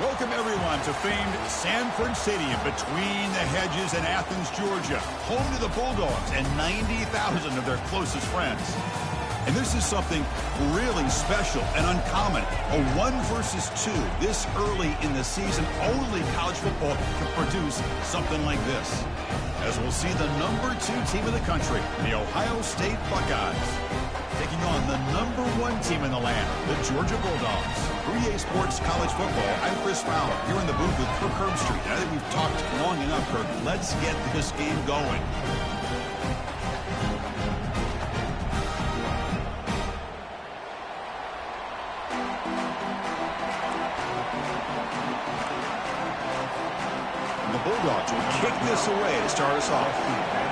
Welcome, everyone, to famed Sanford Stadium between the hedges in Athens, Georgia, home to the Bulldogs and 90,000 of their closest friends. And this is something really special and uncommon. A 1 versus 2 this early in the season. Only college football can produce something like this. As we'll see the number 2 team in the country, the Ohio State Buckeyes, taking on the number 1 team in the land, the Georgia Bulldogs. For EA Sports College Football, I'm Chris Fowler, here in the booth with Kirk Herbstreit. I think we've talked long enough, Kirk. Let's get this game going. The Bulldogs will kick this away to start us off.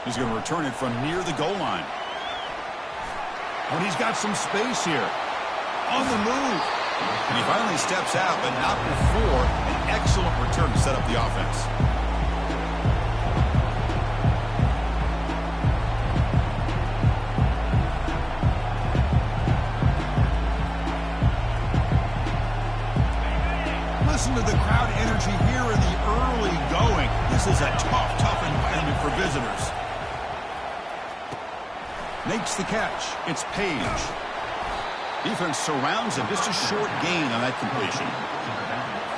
He's going to return it from near the goal line. And he's got some space here. On the move. And he finally steps out, but not before an excellent return to set up the offense. Listen to the crowd energy here in the early going. This is a tough environment for visitors. Makes the catch. It's Page. Defense surrounds him. Just a short gain on that completion.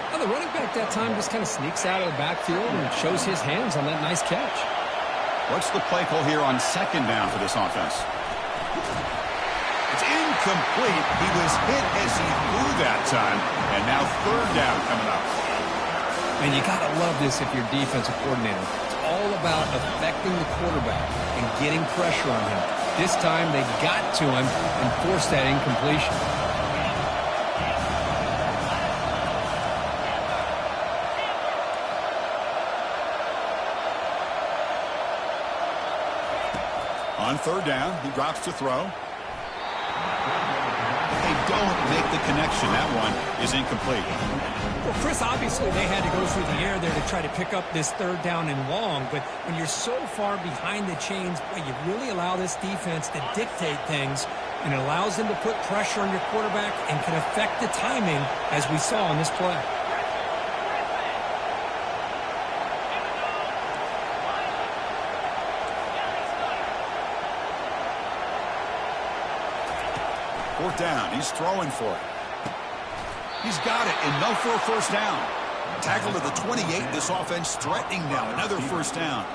Well, the running back that time just kind of sneaks out of the backfield and shows his hands on that nice catch. What's the play call here on second down for this offense? It's incomplete. He was hit as he threw that time. And now third down coming up. And you got to love this if you're defensive coordinator. It's all about affecting the quarterback and getting pressure on him. This time they got to him and forced that incompletion. On third down, he drops to throw. They don't make the connection. That one is incomplete. Well, Chris, obviously they had to go through the air there to try to pick up this third down and long, but when you're so far behind the chains, boy, you really allow this defense to dictate things, and it allows them to put pressure on your quarterback and can affect the timing, as we saw in this play. Fourth down. He's throwing for it. He's got it. Enough for a first down. Tackle to the 28. This offense threatening now. Another first down.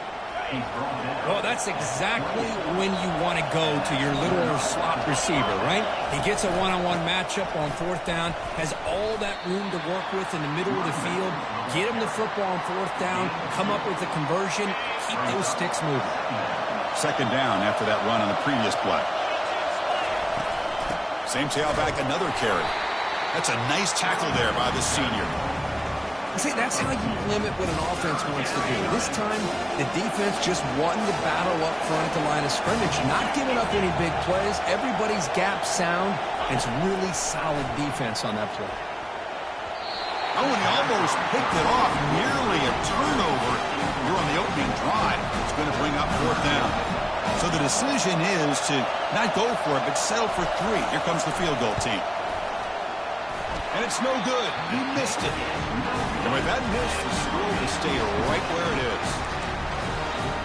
Well, that's exactly when you want to go to your little slot receiver, right? He gets a one-on-one matchup on fourth down, has all that room to work with in the middle of the field. Get him the football on fourth down, come up with a conversion, keep those sticks moving. Second down after that run on the previous play. Same tailback, another carry. That's a nice tackle there by the senior. See, that's how you limit what an offense wants to do. This time, the defense just wanting to battle up front at the line of scrimmage, not giving up any big plays. Everybody's gap sound, and it's really solid defense on that play. Oh, and he almost picked it off. Nearly a turnover here on the opening drive. It's going to bring up fourth down. So the decision is to not go for it, but settle for 3. Here comes the field goal team. And it's no good. He missed it. And with that miss, the score will stay right where it is.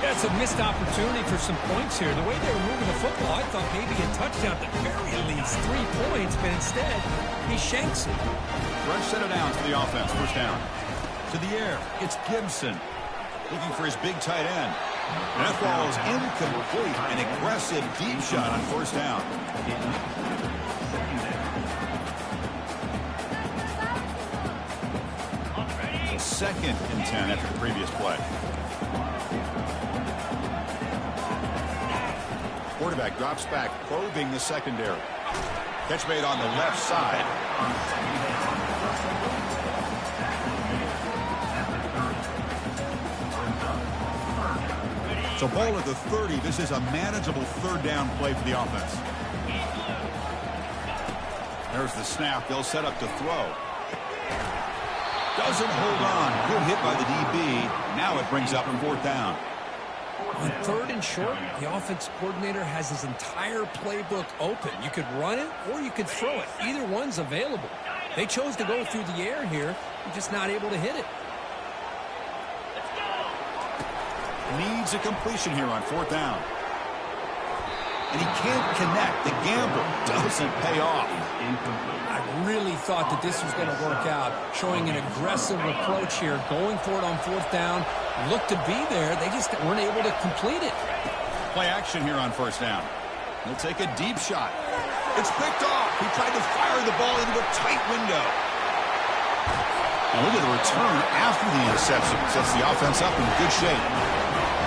Yeah, it's a missed opportunity for some points here. The way they were moving the football, I thought maybe a touchdown, at the very least 3 points, but instead, he shanks it. Rush set it down for the offense. First down. To the air. It's Gibson. Looking for his big tight end. And that ball is incomplete. An aggressive deep shot on first down. So 2nd and 10 after the previous play. Quarterback drops back, probing the secondary. Catch made on the left side. So ball at the 30. This is a manageable third down play for the offense. There's the snap. They'll set up to throw. Doesn't hold on. Good hit by the DB. Now it brings up fourth down. On 3rd and short, the offense coordinator has his entire playbook open. You could run it or you could throw it. Either one's available. They chose to go through the air here. They're just not able to hit it. Needs a completion here on 4th down. And he can't connect. The gamble doesn't pay off. I really thought that this was going to work out, showing an aggressive approach here, going for it on 4th down. Looked to be there. They just weren't able to complete it. Play action here on 1st down. He'll take a deep shot. It's picked off. He tried to fire the ball into a tight window. Now look at the return after the interception. Sets the offense up in good shape.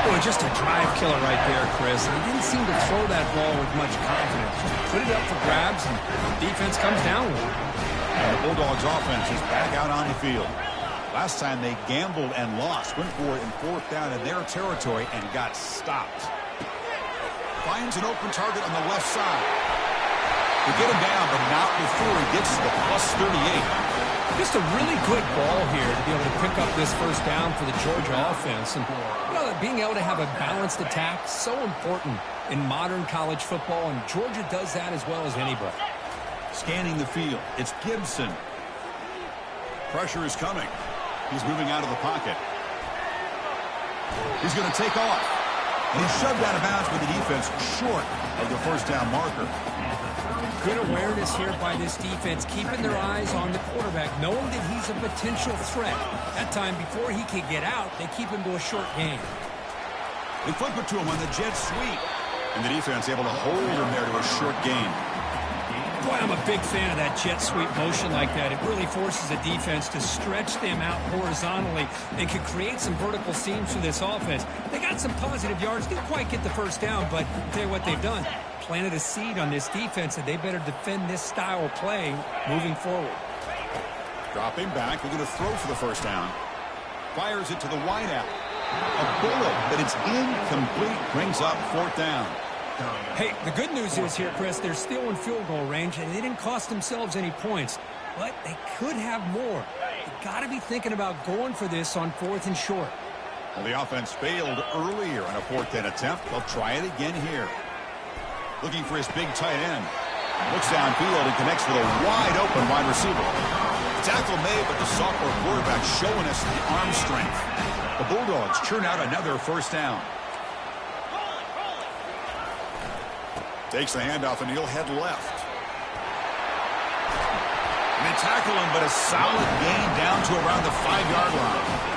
Boy, just a drive killer right there, Chris. He didn't seem to throw that ball with much confidence. Put it up for grabs, and defense comes down with it. And the Bulldogs offense is back out on the field. Last time they gambled and lost. Went for it in 4th down in their territory and got stopped. Finds an open target on the left side. To get him down, but not before he gets to the +38. Just a really good ball here to be able to pick up this 1st down for the Georgia offense. And being able to have a balanced attack, so important in modern college football, and Georgia does that as well as anybody. Scanning the field, it's Gibson. Pressure is coming. He's moving out of the pocket. He's going to take off. And he's shoved out of bounds with the defense short of the 1st down marker. Good awareness here by this defense, keeping their eyes on the quarterback, knowing that he's a potential threat. That time, before he could get out, they keep him to a short game. They flip it to him on the jet sweep. And the defense able to hold him there to a short gain. Boy, I'm a big fan of that jet sweep motion like that. It really forces the defense to stretch them out horizontally and can create some vertical seams for this offense. They got some positive yards, didn't quite get the 1st down, but I'll tell you what they've done. Planted a seed on this defense, and they better defend this style of play moving forward. Dropping back, they're going to throw for the 1st down. Fires it to the wideout. A bullet, but it's incomplete. Brings up 4th down. Hey, the good news is here, Chris, they're still in field goal range, and they didn't cost themselves any points. But they could have more. They've got to be thinking about going for this on 4th and short. Well, the offense failed earlier on a 4th down attempt. They'll try it again here. Looking for his big tight end. Looks downfield and connects with a wide-open wide receiver. Tackle made, but the sophomore quarterback showing us the arm strength. The Bulldogs churn out another 1st down. Takes the handoff, and he'll head left. And they tackle him, but a solid gain down to around the 5-yard line.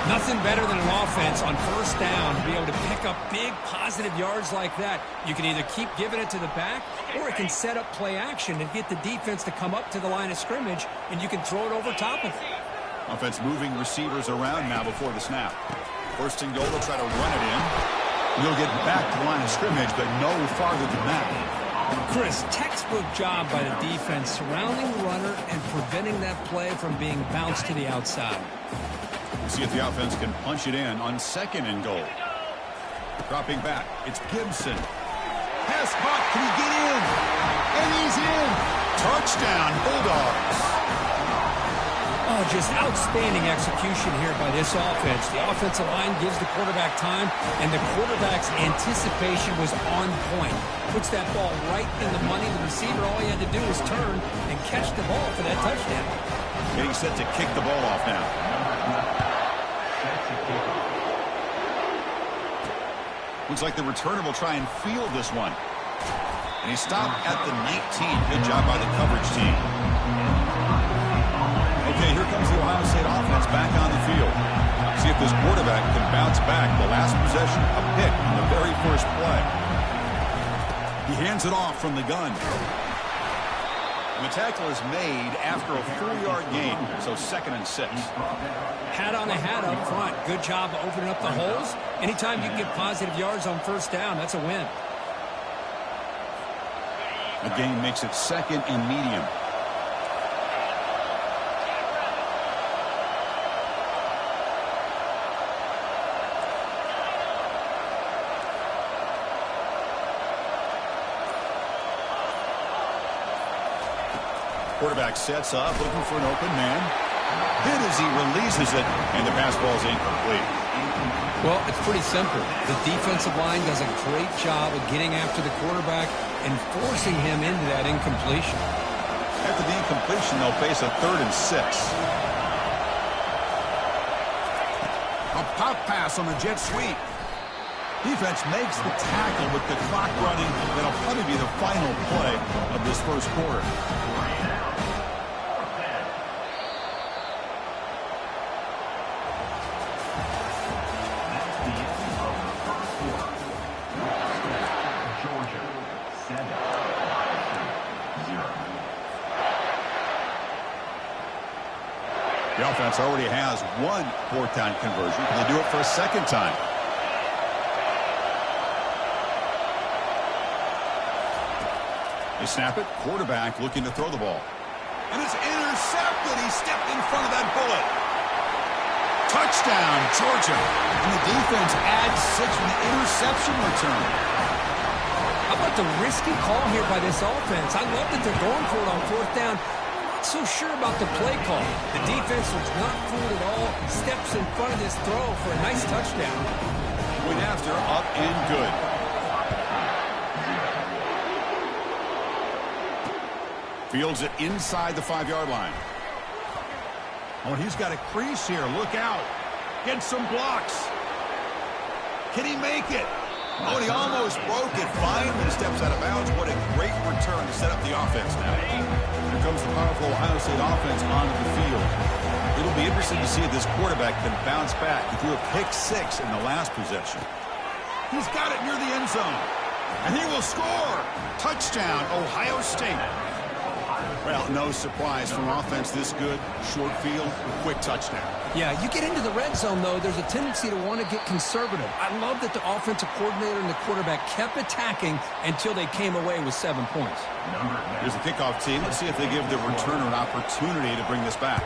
Nothing better than an offense on 1st down to be able to pick up big positive yards like that. You can either keep giving it to the back, or it can set up play action and get the defense to come up to the line of scrimmage, and you can throw it over top of it. Offense moving receivers around now before the snap. 1st and goal, they'll try to run it in. He'll get back to the line of scrimmage, but no farther than that. Chris, textbook job by the defense surrounding the runner and preventing that play from being bounced to the outside. We'll see if the offense can punch it in on 2nd and goal. Dropping back, it's Gibson. Pass caught, can he get in? And he's in. Touchdown, Bulldogs. Oh, just outstanding execution here by this offense. The offensive line gives the quarterback time, and the quarterback's anticipation was on point. Puts that ball right in the money. The receiver, all he had to do was turn and catch the ball for that touchdown. Getting set to kick the ball off now. Looks like the returner will try and field this one. And he stopped at the 19. Good job by the coverage team. Okay, here comes the Ohio State offense back on the field. See if this quarterback can bounce back. The last possession, a pick in the very first play. He hands it off from the gun. And the tackle is made after a 4-yard gain, so 2nd and 6. Hat on a hat up front. Good job of opening up the holes. Anytime you can get positive yards on 1st down, that's a win. The gain makes it 2nd and medium. Quarterback sets up, looking for an open man. Hit as he releases it, and the pass ball is incomplete. Well, it's pretty simple. The defensive line does a great job of getting after the quarterback and forcing him into that incompletion. After the incompletion, they'll face a 3rd and 6. A pop pass on the jet sweep. Defense makes the tackle with the clock running. That'll probably be the final play of this first quarter. The offense already has one 4th down conversion. Can they do it for a second time? They snap it. Quarterback looking to throw the ball. And it's intercepted. He stepped in front of that bullet. Touchdown, Georgia. And the defense adds 6 with the interception return. How about the risky call here by this offense? I love that they're going for it on 4th down. Not so sure about the play call. The defense was not fooled at all. Steps in front of this throw for a nice touchdown. Point after, up and good. Fields it inside the 5-yard line. Oh, and he's got a crease here. Look out. Get some blocks. Can he make it? Oh, and he almost broke it. Finally steps out of bounds. What a great return to set up the offense now. Here comes the powerful Ohio State offense onto the field. It'll be interesting to see if this quarterback can bounce back. He threw a pick-6 in the last possession. He's got it near the end zone. And he will score. Touchdown, Ohio State. Well, no surprise from offense this good. Short field, quick touchdown. Yeah, you get into the red zone, though, there's a tendency to want to get conservative. I love that the offensive coordinator and the quarterback kept attacking until they came away with 7 points. Here's the kickoff team. Let's see if they give the returner an opportunity to bring this back.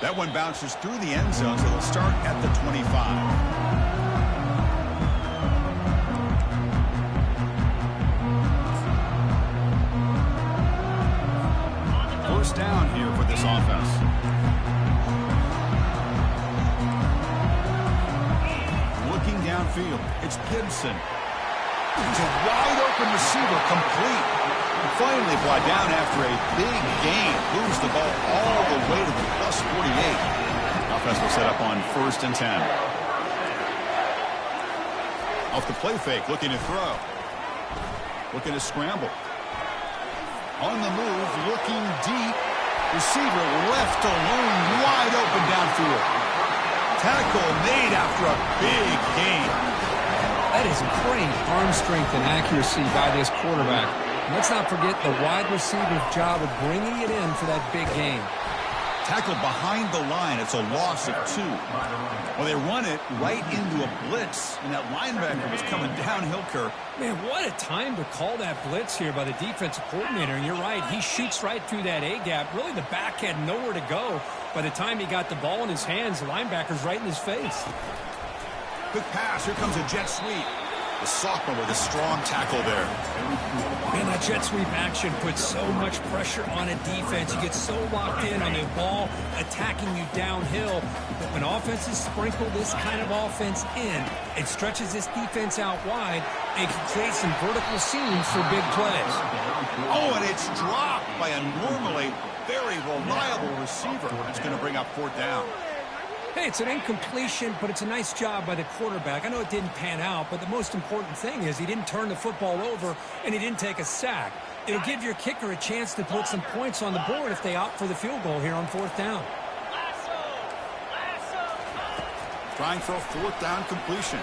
That one bounces through the end zone, so they'll start at the 25. Down here for this offense. Looking downfield, it's Gibson. He's a wide open receiver, complete. Finally brought down after a big gain. Moves the ball all the way to the plus 48. Offense will set up on 1st and 10. Off the play fake, looking to throw. Looking to scramble. On the move, looking deep. Receiver left alone, wide open downfield. Tackle made after a big gain. That is great arm strength and accuracy by this quarterback. And let's not forget the wide receiver's job of bringing it in for that big gain. Tackled behind the line. It's a loss of 2. Well, they run it right into a blitz, and that linebacker was coming downhill, Kirk. Man, what a time to call that blitz here by the defensive coordinator. And you're right, he shoots right through that A-gap. Really, the back had nowhere to go. By the time he got the ball in his hands, the linebacker's right in his face. Quick pass. Here comes a jet sweep. The sophomore with a strong tackle there. Man, that jet sweep action puts so much pressure on a defense. You get so locked in on the ball attacking you downhill. But when offenses sprinkle this kind of offense in, it stretches this defense out wide and can create some vertical seams for big plays. Oh, and it's dropped by a normally very reliable receiver. That's going to bring up 4th down. Hey, it's an incompletion, but it's a nice job by the quarterback. I know it didn't pan out, but the most important thing is he didn't turn the football over and he didn't take a sack. It'll give your kicker a chance to put some points on the board if they opt for the field goal here on 4th down. Trying for a 4th down completion.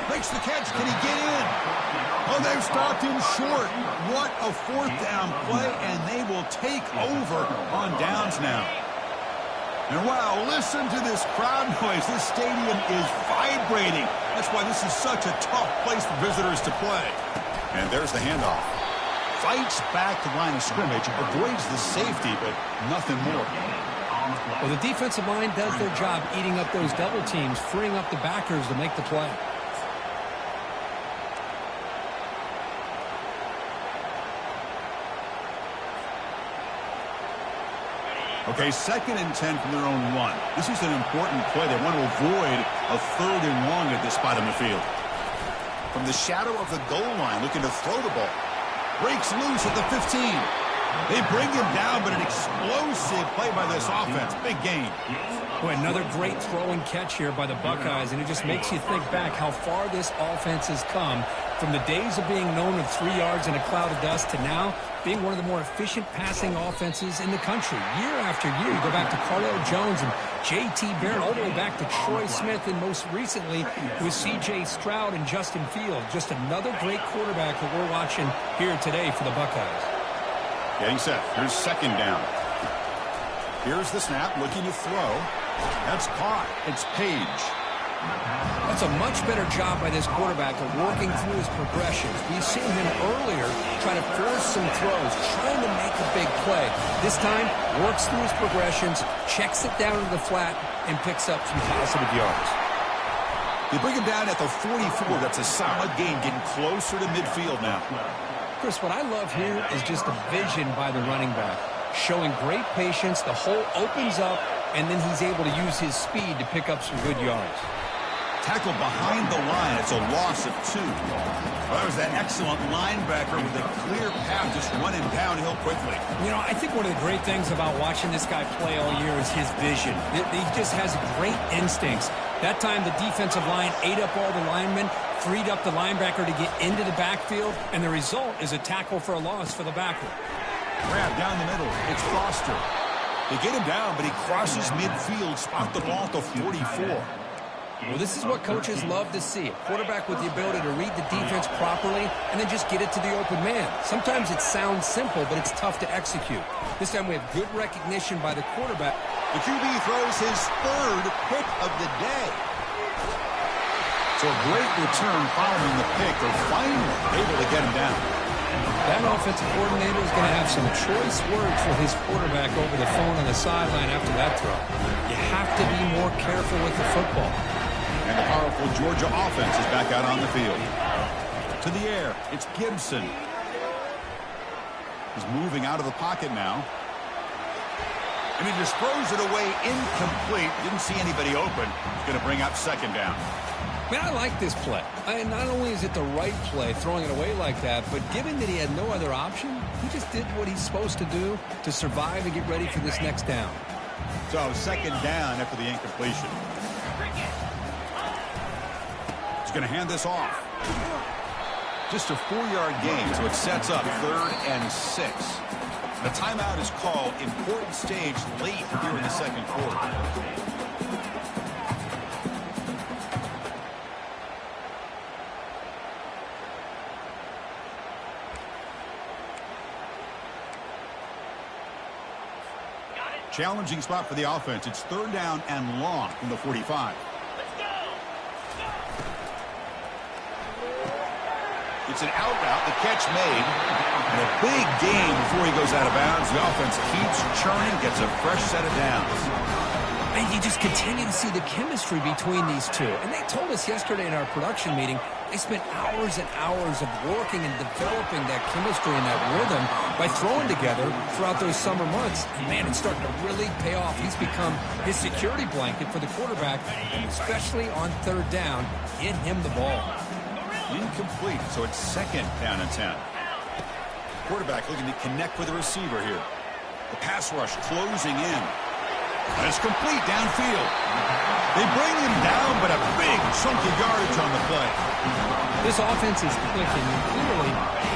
Makes the catch. Can he get in? Oh, they've stopped him short. What a 4th down play, and they will take over on downs now. And wow, listen to this crowd noise. This stadium is vibrating. That's why this is such a tough place for visitors to play. And there's the handoff. Fights back the line of scrimmage, avoids the safety, but nothing more. Well, the defensive line does their job eating up those double teams, freeing up the backers to make the play. Okay, 2nd and 10 from their own 1. This is an important play. They want to avoid a 3rd and long at this spot on the field. From the shadow of the goal line, looking to throw the ball. Breaks loose at the 15. They bring him down, but an explosive play by this offense. Big gain. Boy, another great throw and catch here by the Buckeyes, and it just makes you think back how far this offense has come from the days of being known of 3 yards in a cloud of dust to now being one of the more efficient passing offenses in the country. Year after year, you go back to Cardale Jones and J.T. Barrett, all the way back to Troy Smith, and most recently with C.J. Stroud and Justin Fields. Just another great quarterback that we're watching here today for the Buckeyes. Getting set. Here's 2nd down. Here's the snap, looking to throw. That's caught. It's Page. That's a much better job by this quarterback of working through his progressions. We've seen him earlier try to force some throws, trying to make a big play. This time, works through his progressions, checks it down to the flat, and picks up some positive yards. They bring him down at the 44. That's a solid gain, getting closer to midfield now. Chris, what I love here is just the vision by the running back. Showing great patience, the hole opens up, and then he's able to use his speed to pick up some good yards. Tackled behind the line. It's a loss of 2. Well, that was that excellent linebacker with a clear path, just running downhill quickly. You know, I think one of the great things about watching this guy play all year is his vision. He just has great instincts. That time, the defensive line ate up all the linemen, freed up the linebacker to get into the backfield, and the result is a tackle for a loss for the backer. Grab down the middle. It's Foster. They get him down, but he crosses midfield, spot the ball at the 44. Well, this is what coaches love to see. A quarterback with the ability to read the defense properly and then just get it to the open man. Sometimes it sounds simple, but it's tough to execute. This time we have good recognition by the quarterback. The QB throws his 3rd pick of the day. So a great return following the pick. They're finally able to get him down. That offensive coordinator is going to have some choice words for his quarterback over the phone on the sideline after that throw. You have to be more careful with the football. And the powerful Georgia offense is back out on the field. To the air, it's Gibson. He's moving out of the pocket now. And he just throws it away incomplete. Didn't see anybody open. He's going to bring up 2nd down. Man, I like this play. Not only is it the right play, throwing it away like that, but given that he had no other option, he just did what he's supposed to do to survive and get ready for this next down. So 2nd down after the incompletion. He's going to hand this off. Just a 4-yard gain, so it sets up 3rd and 6. The timeout is called. Important stage late here in the 2nd quarter. Challenging spot for the offense. It's 3rd down and long from the 45. It's an out route. The catch made. And a big gain before he goes out of bounds. The offense keeps churning, gets a fresh set of downs. And you just continue to see the chemistry between these two. And they told us yesterday in our production meeting, they spent hours and hours of working and developing that chemistry and that rhythm by throwing together throughout those summer months. And man, it's starting to really pay off. He's become his security blanket for the quarterback, and especially on 3rd down, get him the ball. Incomplete, so it's 2nd down and 10. Quarterback looking to connect with the receiver here. The pass rush closing in. And it's complete downfield. They bring him down, but a big chunk of yardage on the play. This offense is clicking, and clearly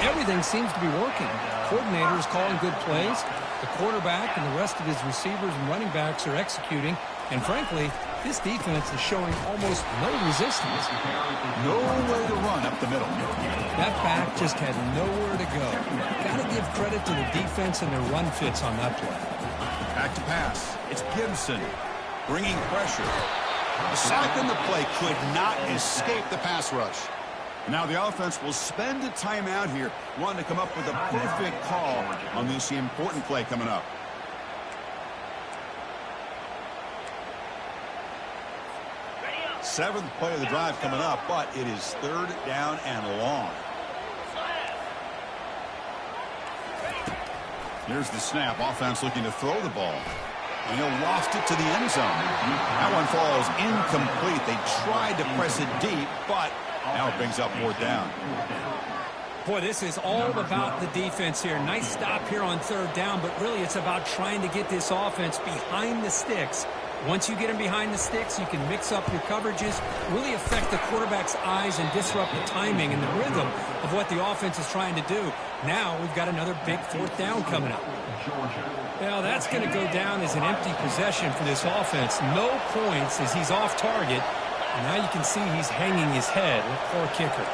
everything seems to be working. Coordinators calling good plays. The quarterback and the rest of his receivers and running backs are executing. And frankly, this defense is showing almost no resistance. Nowhere to run up the middle. That back just had nowhere to go. Got to give credit to the defense and their run fits on that play. Back to pass. It's Gibson bringing pressure. The sack on the play could not escape the pass rush. Now the offense will spend a timeout here, wanting to come up with a perfect call on this important play coming up. Seventh play of the drive coming up, but it is 3rd down and long. Here's the snap. Offense looking to throw the ball. And he'll loft it to the end zone. That one falls incomplete. They tried to press it deep, but now it brings up 4th down. Boy, this is all about the defense here. Nice stop here on 3rd down, but really it's about trying to get this offense behind the sticks. Once you get them behind the sticks, you can mix up your coverages, really affect the quarterback's eyes and disrupt the timing and the rhythm of what the offense is trying to do. Now we've got another big 4th down coming up. Well, that's going to go down as an empty possession for this offense. No points as he's off target. And now you can see he's hanging his head. Poor kicker.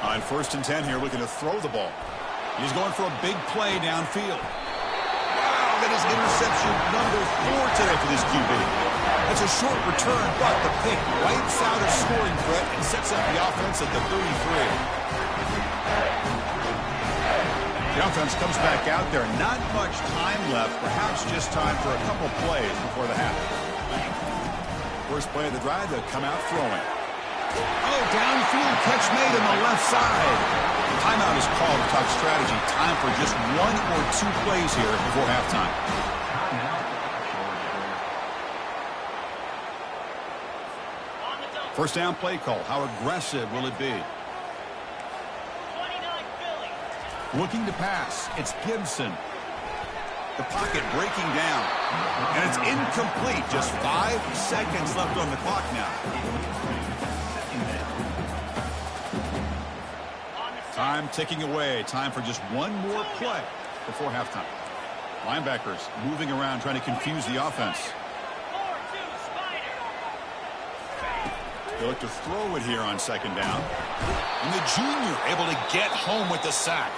On 1st and 10 here, looking to throw the ball. He's going for a big play downfield. Wow, that is interception number 4 today for this QB. It's a short return, but the pick wipes out a scoring threat and sets up the offense at the 33. The offense comes back out there. Not much time left, perhaps just time for a couple plays before the half. First play of the drive, they'll come out throwing. Oh, downfield catch made on the left side. Timeout is called to talk strategy. Time for just 1 or 2 plays here before halftime. First down play call. How aggressive will it be? Looking to pass. It's Gibson. The pocket breaking down. And it's incomplete. Just 5 seconds left on the clock now. Time ticking away. Time for just 1 more play before halftime. Linebackers moving around trying to confuse the offense. They look to throw it here on 2nd down. And the junior able to get home with the sack.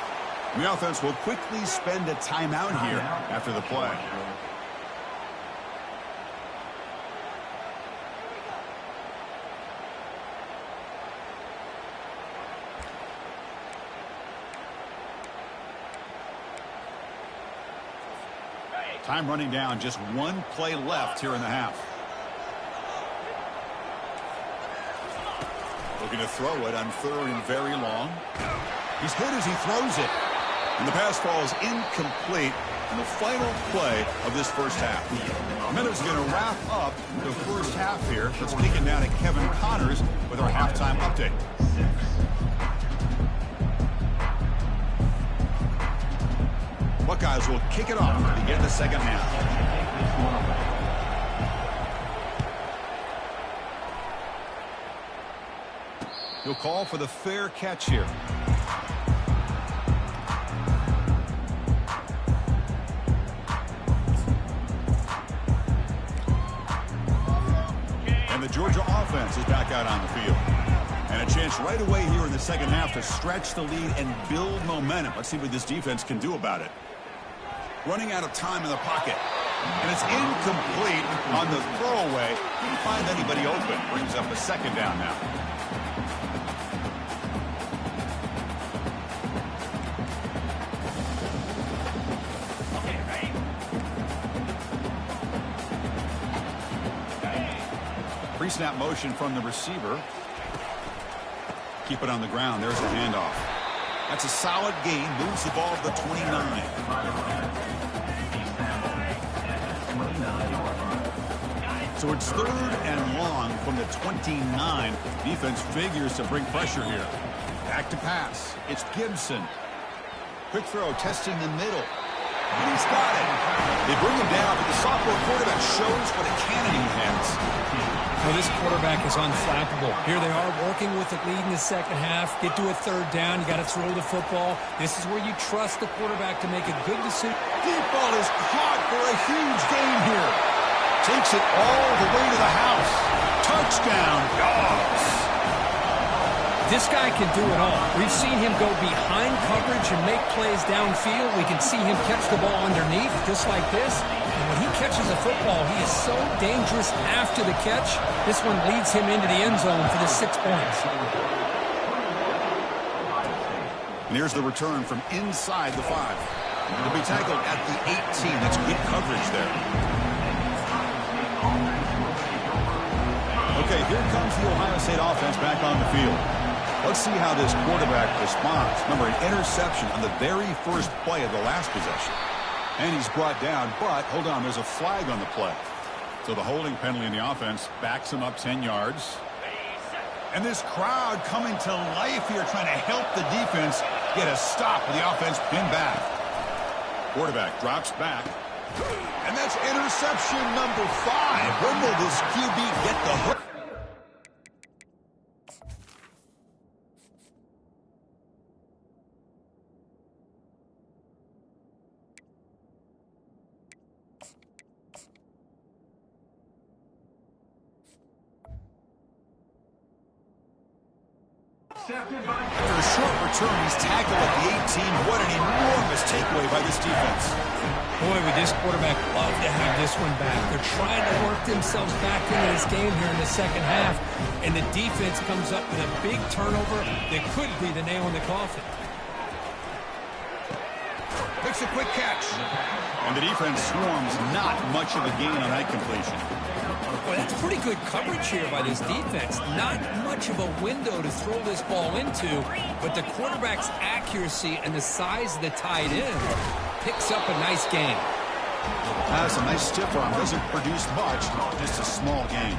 And the offense will quickly spend a timeout here after the play. Time running down, just 1 play left here in the half. Looking to throw it on 3rd and very long. He's hit as he throws it. And the pass falls incomplete in the final play of this first half. Miller's going to wrap up the first half here. Let's kick it down to Kevin Connors with our halftime update. Buckeyes will kick it off to begin the second half. He'll call for the fair catch here. And the Georgia offense is back out on the field. And a chance right away here in the second half to stretch the lead and build momentum. Let's see what this defense can do about it. Running out of time in the pocket. And it's incomplete on the throwaway. Didn't find anybody open. Brings up a 2nd down now. Pre-snap motion from the receiver. Keep it on the ground. There's a handoff. That's a solid gain. Moves the ball to the 29. So it's 3rd and long from the 29. Defense figures to bring pressure here. Back to pass. It's Gibson. Quick throw, testing the middle. And he's got it. They bring him down, but the sophomore quarterback shows what a cannon he has. Well, this quarterback is unflappable. Here they are working with the lead in the second half. Get to a 3rd down. You got to throw the football. This is where you trust the quarterback to make a good decision. Deep ball is caught for a huge gain here. Takes it all the way to the house. Touchdown, Dogs. This guy can do it all. We've seen him go behind coverage and make plays downfield. We can see him catch the ball underneath, just like this. And when he catches a football, he is so dangerous after the catch. This one leads him into the end zone for the 6 points. And here's the return from inside the 5. He'll be tackled at the 18. That's good coverage there. A Okay, here comes the Ohio State offense back on the field. Let's see how this quarterback responds. Remember, an interception on the very first play of the last possession. And he's brought down, but hold on, there's a flag on the play. So the holding penalty in the offense backs him up 10 yards. And this crowd coming to life here, trying to help the defense get a stop with the offense pinned back. Quarterback drops back. And that's interception number 5. When will this QB get the hook? After a short return, he's tackled at the 18. What an enormous takeaway by this defense. Boy, would this quarterback love to have this one back. They're trying to work themselves back into this game here in the second half, and the defense comes up with a big turnover that could be the nail in the coffin. Makes a quick catch. And the defense swarms, not much of a gain on that completion. Well, that's pretty good coverage here by this defense. Not much of a window to throw this ball into, but the quarterback's accuracy and the size of the tight end picks up a nice gain. That's a nice stiff arm. Doesn't produce much, just a small gain.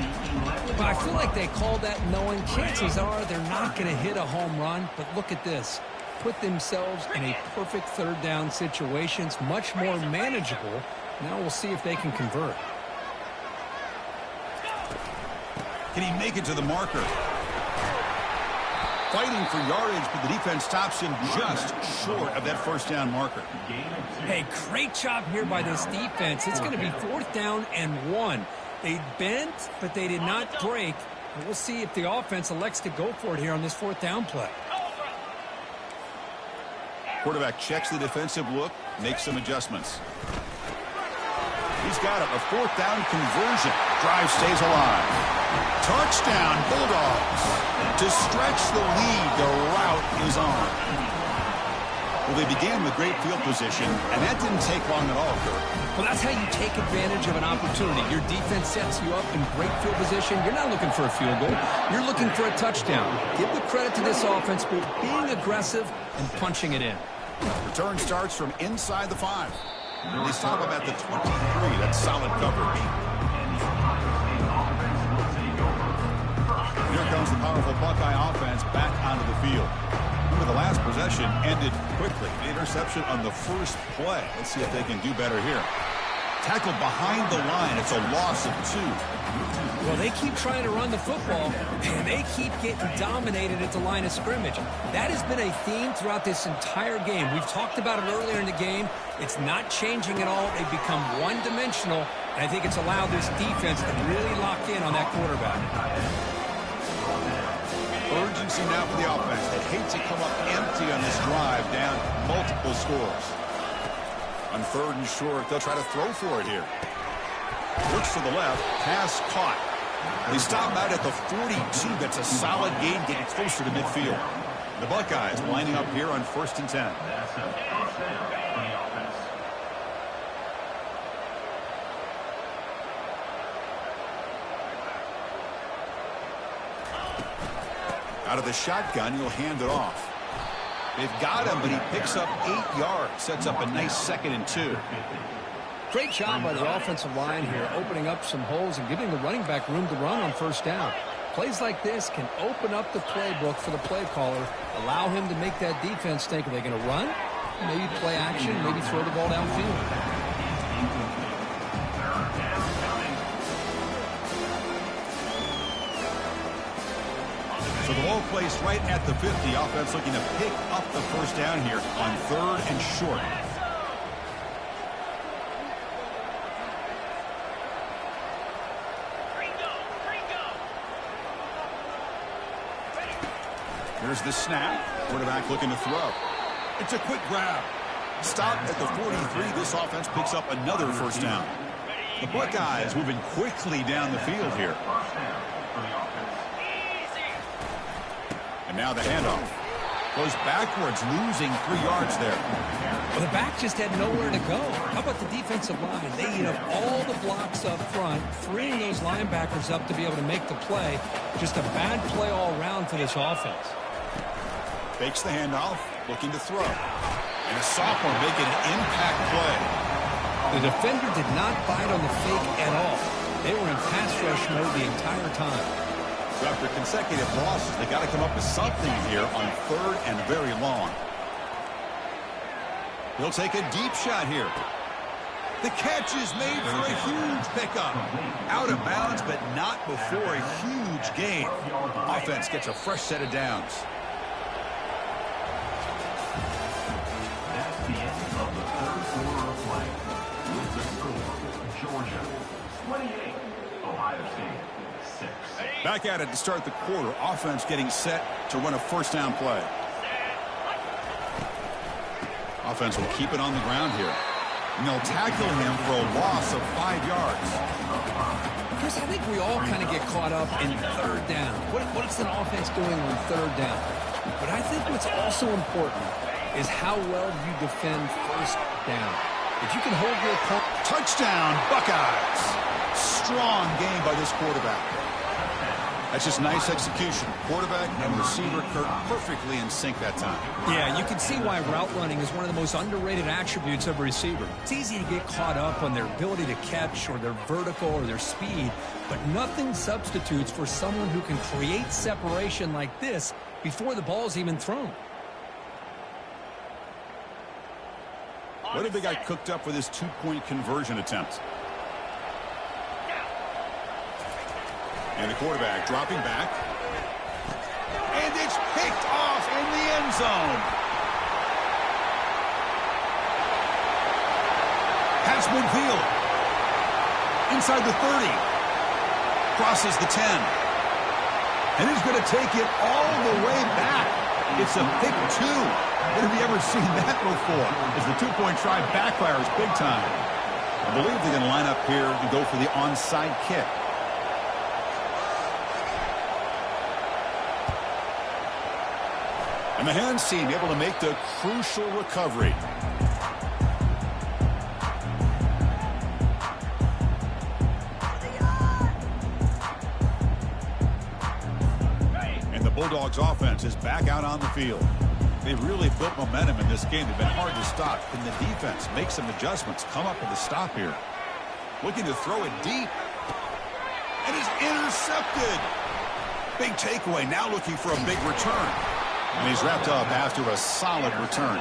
But I feel like they called that knowing chances are they're not going to hit a home run. But look at this. Put themselves in a perfect third down situation. It's much more manageable. Now we'll see if they can convert. Can he make it to the marker? Fighting for yardage, but the defense stops him just short of that first down marker. Hey, great job here by this defense. It's going to be 4th down and 1. They bent, but they did not break. And we'll see if the offense elects to go for it here on this 4th down play. Quarterback checks the defensive look, makes some adjustments. He's got it, a 4th down conversion. Drive stays alive. Touchdown, Bulldogs. To stretch the lead, the route is on. Well, they began with great field position, and that didn't take long at all, Kurt. Well, that's how you take advantage of an opportunity. Your defense sets you up in great field position. You're not looking for a field goal. You're looking for a touchdown. Give the credit to this offense for being aggressive and punching it in. Return starts from inside the 5. They stop him at the 23. That's solid coverage. Here comes the powerful Buckeye offense back onto the field. Remember, the last possession ended quickly. The interception on the first play. Let's see if they can do better here. Tackled behind the line. It's a loss of 2. Well, they keep trying to run the football, and they keep getting dominated at the line of scrimmage. That has been a theme throughout this entire game. We've talked about it earlier in the game. It's not changing at all. They've become one-dimensional, and I think it's allowed this defense to really lock in on that quarterback. Urgency now for the offense. They hate to come up empty on this drive, down multiple scores. On 3rd and short, they'll try to throw for it here. Looks to the left, pass caught. They stop out at the 42. That's a solid gain, getting closer to midfield. The Buckeyes lining up here on 1st and 10. Out of the shotgun, he'll hand it off. They've got him, but he picks up 8 yards. Sets up a nice 2nd and 2. Great job by the offensive line here, opening up some holes and giving the running back room to run on 1st down. Plays like this can open up the playbook for the play caller, allow him to make that defense think, are they going to run? Maybe play action, maybe throw the ball downfield. So the ball placed right at the 50. Offense looking to pick up the 1st down here on 3rd and short. Here's the snap. Quarterback looking to throw. It's a quick grab. Stop at the 43. This offense picks up another 1st down. The Buckeyes moving quickly down the field here. And now the handoff. Goes backwards, losing 3 yards there. Well, the back just had nowhere to go. How about the defensive line? They eat up all the blocks up front, freeing those linebackers up to be able to make the play. Just a bad play all around for this offense. Fakes the handoff, looking to throw. And a sophomore making an impact play. The defender did not bite on the fake at all. They were in pass rush mode the entire time. So after consecutive losses, they got to come up with something here on 3rd and very long. He'll take a deep shot here. The catch is made for a huge pickup. Out of bounds, but not before a huge gain. Offense gets a fresh set of downs. That's the end of the 3rd quarter of play. With the score, Georgia 28, Ohio State 6. Back at it to start the quarter. Offense getting set to run a first down play. Offense will keep it on the ground here. And they'll tackle him for a loss of 5 yards. Chris, I think we all kind of get caught up in 3rd down. What's an offense doing on 3rd down? But I think what's also important is how well you defend 1st down. If you can hold your opponent. Touchdown, Buckeyes. Strong game by this quarterback. That's just nice execution. Quarterback and receiver perfectly in sync that time. Yeah, you can see why route running is one of the most underrated attributes of a receiver. It's easy to get caught up on their ability to catch or their vertical or their speed, but nothing substitutes for someone who can create separation like this before the ball's even thrown. What have they got cooked up with this 2-point conversion attempt? And the quarterback dropping back. And it's picked off in the end zone. Pass midfield. Inside the 30. Crosses the 10. And he's going to take it all the way back. It's a pick 2. When have you ever seen that before? As the 2-point try backfires big time. I believe they're going to line up here and go for the onside kick. And the hands team able to make the crucial recovery. And the Bulldogs offense is back out on the field. They've really built momentum in this game. They've been hard to stop. Can the defense make some adjustments? Come up with a stop here. Looking to throw it deep. And it's intercepted. Big takeaway. Now looking for a big return. And he's wrapped up after a solid return.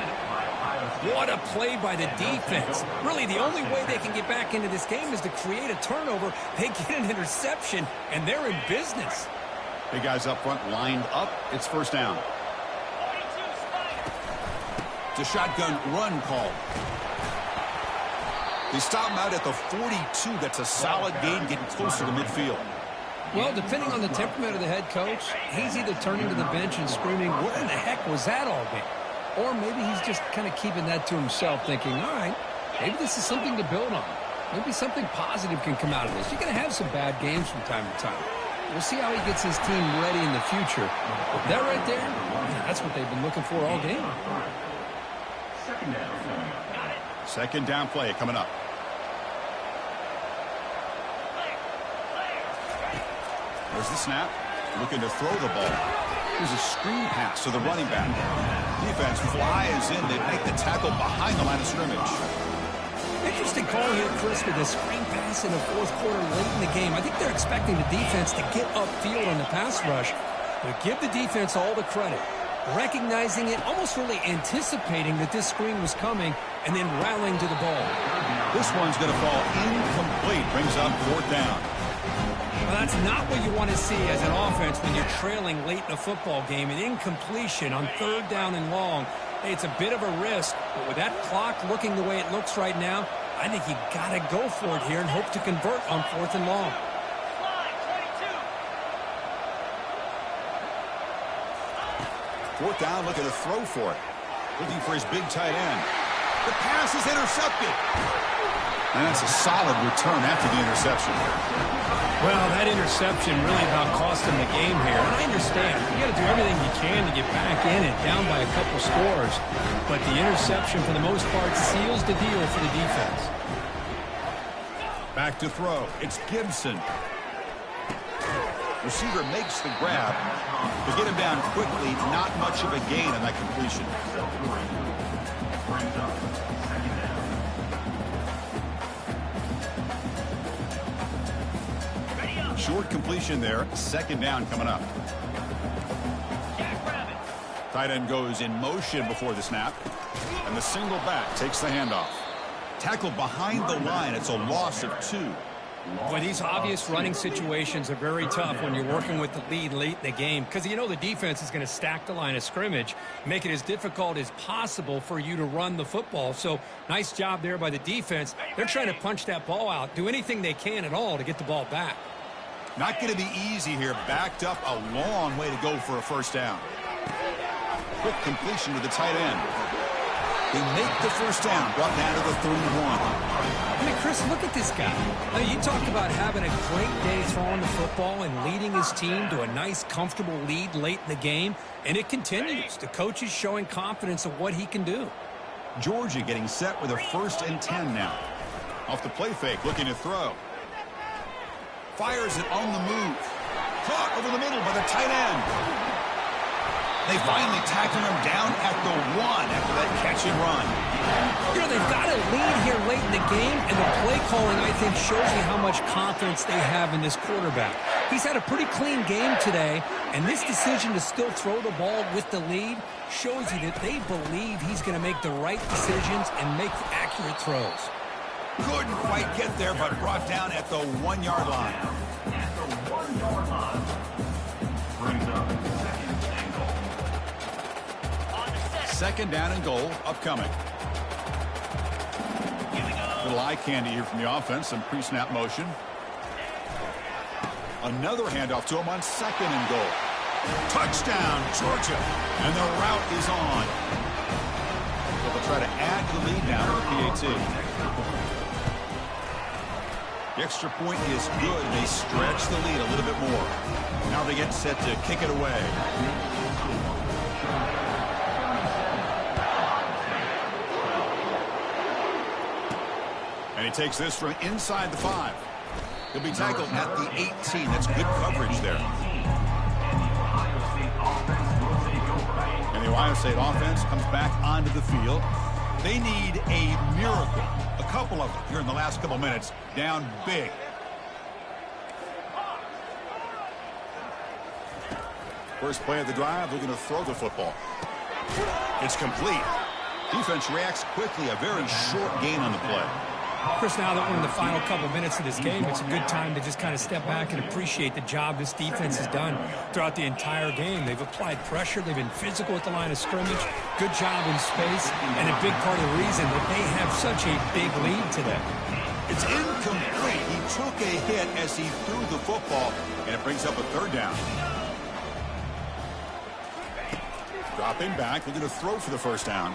What a play by the defense. Really, the only way they can get back into this game is to create a turnover. They get an interception, and they're in business. Big guys up front lined up. It's first down. It's a shotgun run call. They stop him out at the 42. That's a solid gain, getting closer to midfield. Well, depending on the temperament of the head coach, he's either turning to the bench and screaming, what in the heck was that all game? Or maybe he's just kind of keeping that to himself, thinking, all right, maybe this is something to build on. Maybe something positive can come out of this. You're going to have some bad games from time to time. We'll see how he gets his team ready in the future. That right there, that's what they've been looking for all game. Second down play coming up. There's the snap. Looking to throw the ball. Here's a screen pass to the running back. Defense flies in. They make the tackle behind the line of scrimmage. Interesting call here, Chris, with a screen pass in the 4th quarter late in the game. I think they're expecting the defense to get upfield on the pass rush. But give the defense all the credit. Recognizing it, almost really anticipating that this screen was coming, and then rallying to the ball. This one's going to fall incomplete. Brings up 4th down. Well, that's not what you want to see as an offense when you're trailing late in a football game. An incompletion on 3rd down and long. Hey, it's a bit of a risk, but with that clock looking the way it looks right now, I think you got to go for it here and hope to convert on 4th and long. Fourth down, looking to throw for it. Looking for his big tight end. The pass is intercepted. And that's a solid return after the interception. Well, that interception really about cost him the game here. And I understand. You got to do everything you can to get back in it, down by a couple scores. But the interception, for the most part, seals the deal for the defense. Back to throw. It's Gibson. Receiver makes the grab. To get him down quickly, not much of a gain on that completion. Short completion there. Second down coming up. Tight end goes in motion before the snap. And the single back takes the handoff. Tackled behind the line. It's a loss of 2. Boy, these obvious running situations are very tough when you're working with the lead late in the game, because you know the defense is going to stack the line of scrimmage, make it as difficult as possible for you to run the football. So nice job there by the defense. They're trying to punch that ball out, do anything they can at all to get the ball back. Not going to be easy here. Backed up a long way to go for a first down. Quick completion to the tight end. They make the first down, brought down to the 31. I mean, Chris, look at this guy. Now, you talk about having a great day throwing the football and leading his team to a nice, comfortable lead late in the game, and it continues. The coach is showing confidence of what he can do. Georgia getting set with a 1st and 10 now. Off the play fake, looking to throw. Fires it on the move. Caught over the middle by the tight end. They finally tackle him down at the 1 after that catch and run. You know, they've got a lead here late in the game, and the play calling, I think, shows you how much confidence they have in this quarterback. He's had a pretty clean game today, and this decision to still throw the ball with the lead shows you that they believe he's going to make the right decisions and make accurate throws. Couldn't quite get there, but brought down at the 1-yard line. At the 1-yard line. Brings up second down and goal upcoming. Little eye candy here from the offense. Some pre-snap motion. Another handoff to him on 2nd and goal. Touchdown, Georgia. And the route is on. So they'll try to add to the lead now with the PAT. The extra point is good. They stretch the lead a little bit more. Now they get set to kick it away. And he takes this from inside the 5. He'll be tackled at the 18. That's good coverage there. And the Ohio State offense comes back onto the field. They need a miracle. A couple of them here in the last couple minutes. Down big. First play of the drive, they're going to throw the football. It's complete. Defense reacts quickly. A very short gain on the play. Chris, now that we're in the final couple minutes of this game, it's a good time to just kind of step back and appreciate the job this defense has done throughout the entire game. They've applied pressure. They've been physical at the line of scrimmage. Good job in space, and a big part of the reason that they have such a big lead today. It's incomplete. He took a hit as he threw the football, and it brings up a 3rd down. Dropping back, looking to throw for the first down.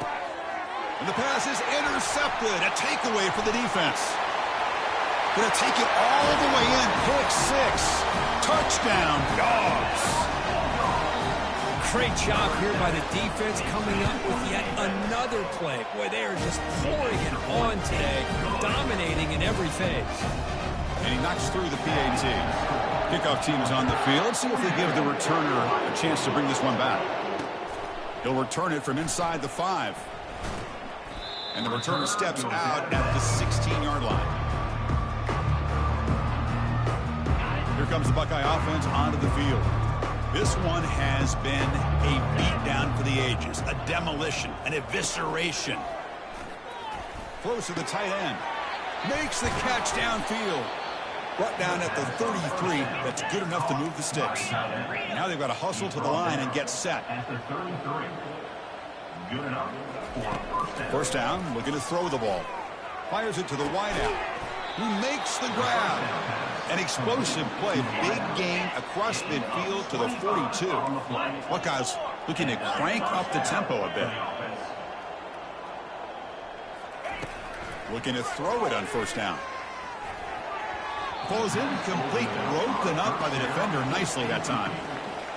And the pass is intercepted. A takeaway for the defense. Going to take it all the way in. Pick 6. Touchdown, Dogs. Great job here by the defense coming up with yet another play. Boy, they are just pouring it on today, dominating in every phase. And he knocks through the PAT. Kickoff team is on the field. Let's see if they give the returner a chance to bring this one back. He'll return it from inside the 5. And the returner steps out at the 16-yard line. Here comes the Buckeye offense onto the field. This one has been a beatdown for the ages, a demolition, an evisceration. Close to the tight end. Makes the catch downfield. Brought down at the 33. That's good enough to move the sticks. Now they've got to hustle to the line and get set. First down, looking to throw the ball. Fires it to the wideout. He makes the grab. An explosive play. Big gain across midfield to the 42. Buckeyes looking to crank up the tempo a bit. Looking to throw it on first down. Falls incomplete, broken up by the defender nicely that time.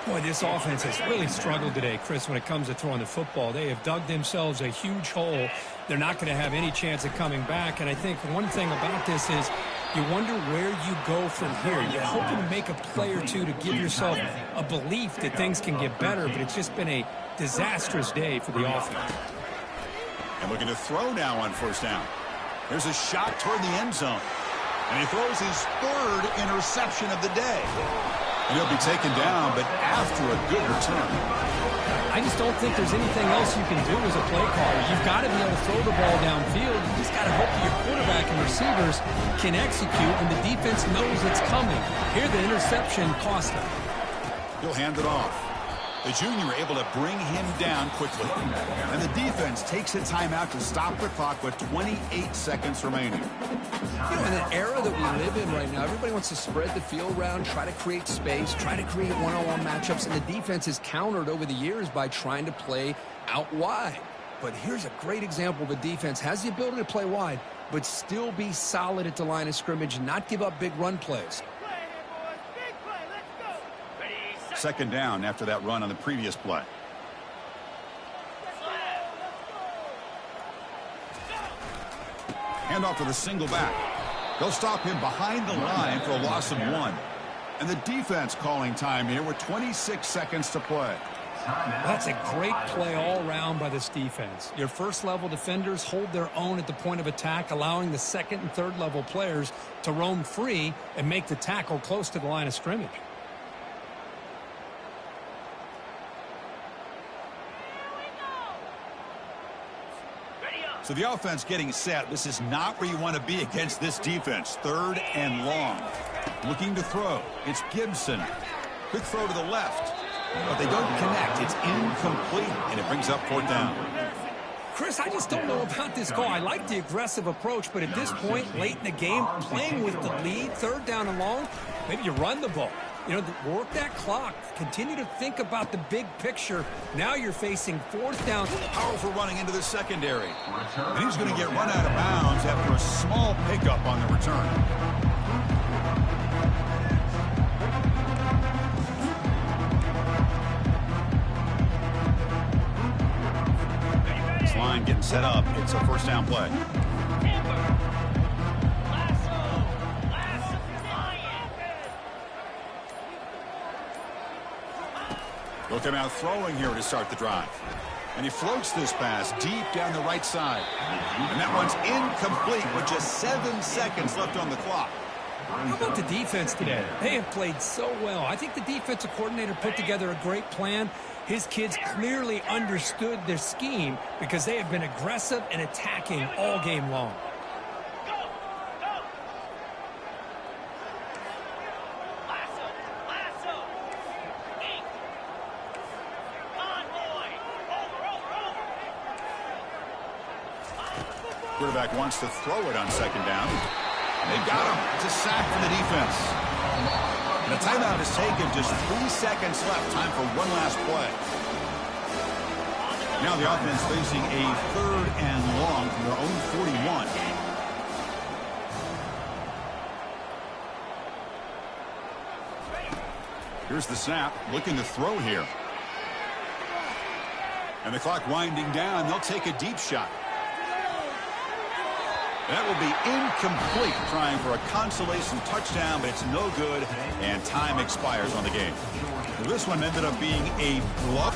Boy, this offense has really struggled today, Chris, when it comes to throwing the football. They have dug themselves a huge hole. They're not going to have any chance of coming back. And I think one thing about this is you wonder where you go from here. You're hoping to make a play or two to give yourself a belief that things can get better, but it's just been a disastrous day for the offense. And looking to throw now on first down. There's a shot toward the end zone. And he throws his third interception of the day. And he'll be taken down, but after a good return. I just don't think there's anything else you can do as a play caller. You've got to be able to throw the ball downfield. You just got to hope that your quarterback and receivers can execute and the defense knows it's coming. Here, the interception cost him. He'll hand it off. The junior able to bring him down quickly. And the defense takes a timeout to stop the clock with 28 seconds remaining. You know, in an era that we live in right now, everybody wants to spread the field around, try to create space, try to create one-on-one matchups, and the defense is countered over the years by trying to play out wide. But here's a great example. The defense has the ability to play wide, but still be solid at the line of scrimmage and not give up big run plays. Second down after that run on the previous play. Handoff to the single back. They'll stop him behind the line for a loss of 1. And the defense calling time here with 26 seconds to play. That's a great play all around by this defense. Your first-level defenders hold their own at the point of attack, allowing the second and third-level players to roam free and make the tackle close to the line of scrimmage. So the offense getting set. This is not where you want to be against this defense. Third and long. Looking to throw. It's Gibson. Quick throw to the left. But they don't connect. It's incomplete, and it brings up fourth down. Chris, I just don't know about this call. I like the aggressive approach, but at this point, late in the game, playing with the lead, third down and long, maybe you run the ball. You know, work that clock. Continue to think about the big picture. Now you're facing fourth down. Powerful running into the secondary. And he's going to get run out of bounds after a small pickup on the return. This line getting set up. It's a first down play. Look him out throwing here to start the drive. And he floats this pass deep down the right side. And that one's incomplete with just 7 seconds left on the clock. How about the defense today? They have played so well. I think the defensive coordinator put together a great plan. His kids clearly understood their scheme because they have been aggressive and attacking all game long. Quarterback wants to throw it on second down. They got him. It's a sack from the defense. And the timeout is taken. Just 3 seconds left. Time for one last play. Now the offense facing a third and long from their own 41. Here's the snap. Looking to throw here. And the clock winding down. They'll take a deep shot. That will be incomplete, trying for a consolation touchdown, but it's no good, and time expires on the game. Well, this one ended up being a bluff.